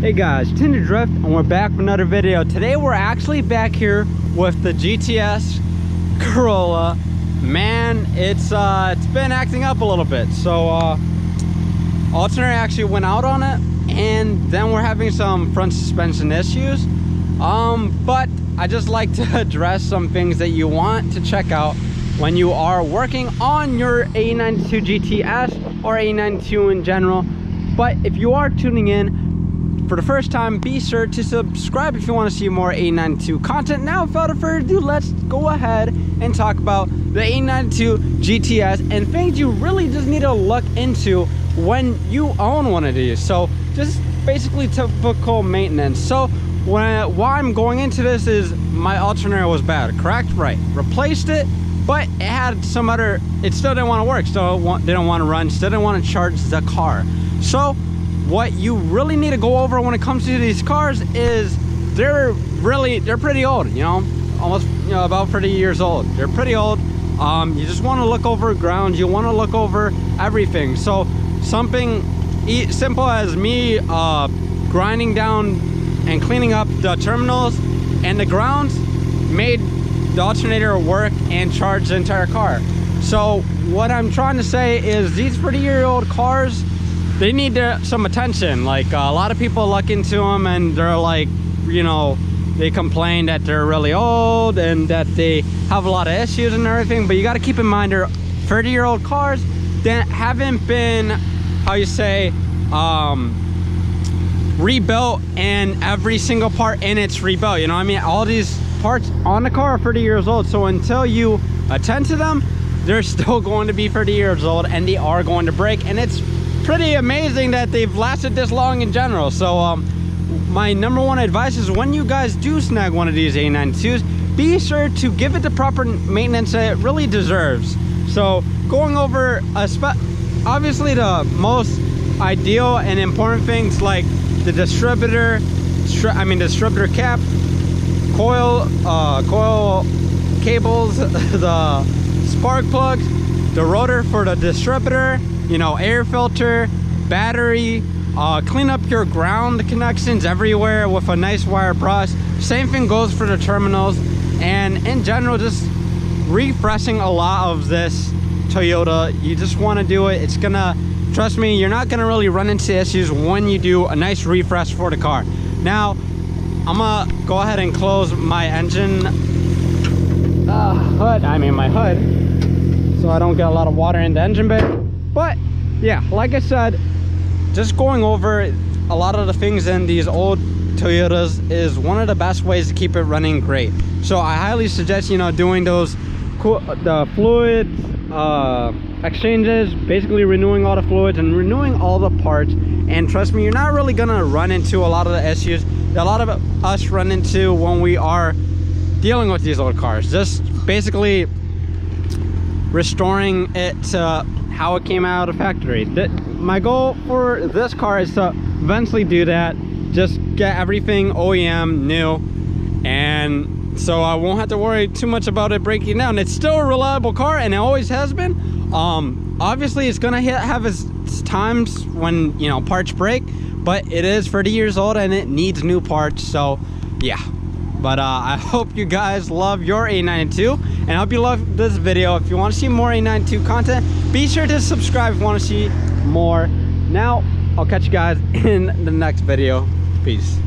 Hey guys, Tinder Drift, and we're back with another video. Today we're actually back here with the GTS Corolla. Man, it's been acting up a little bit. So alternator actually went out on it, and then we're having some front suspension issues. But I just like to address some things that you want to check out when you are working on your Ae92 GTS or Ae92 in general. But if you are tuning in for the first time, be sure to subscribe if you want to see more Ae92 content. Now, without further ado, let's go ahead and talk about the Ae92 GTS and things you really just need to look into when you own one of these. So just basically typical maintenance. So why I'm going into this is my alternator was bad, correct? Right, replaced it, but it had some other, it still didn't want to work, still didn't want to run, still didn't want to charge the car. So what you really need to go over when it comes to these cars is they're pretty old, you know, almost, you know, about 30 years old. They're pretty old. You just want to look over ground, you want to look over everything. So something simple as me grinding down and cleaning up the terminals and the grounds made the alternator work and charge the entire car. So what I'm trying to say is these 30-year-old cars, they need some attention. Like a lot of people look into them and they're like, you know, they complain that they're really old and that they have a lot of issues and everything, but you got to keep in mind they're 30-year-old cars that haven't been, how you say, rebuilt, and every single part in it's rebuilt. You know what I mean? All these parts on the car are 30 years old, so until you attend to them, they're still going to be 30 years old and they are going to break. And it's pretty amazing that they've lasted this long in general. So my number one advice is when you guys do snag one of these Ae92s, be sure to give it the proper maintenance that it really deserves. So going over obviously the most ideal and important things like the distributor cap, coil cables, the spark plugs, the rotor for the distributor, you know, air filter, battery, clean up your ground connections everywhere with a nice wire brush. Same thing goes for the terminals, and in general just refreshing a lot of this Toyota. You just want to do it. It's gonna, trust me, you're not gonna really run into issues when you do a nice refresh for the car. Now I'm gonna go ahead and close my engine my hood, so I don't get a lot of water in the engine bay. But yeah, like I said, just going over a lot of the things in these old Toyotas is one of the best ways to keep it running great. So I highly suggest, you know, doing those the fluid exchanges, basically renewing all the fluids and renewing all the parts. And trust me, you're not really gonna run into a lot of the issues that a lot of us run into when we are dealing with these old cars. Just basically restoring it to how it came out of the factory. My goal for this car is to eventually do that, just get everything OEM new, and so I won't have to worry too much about it breaking down. It's still a reliable car, and it always has been. Obviously it's gonna have its times when, you know, parts break, but it is 30 years old and it needs new parts. So yeah, but I hope you guys love your Ae92, and I hope you love this video. If you want to see more Ae92 content, be sure to subscribe if you want to see more. Now I'll catch you guys in the next video. Peace.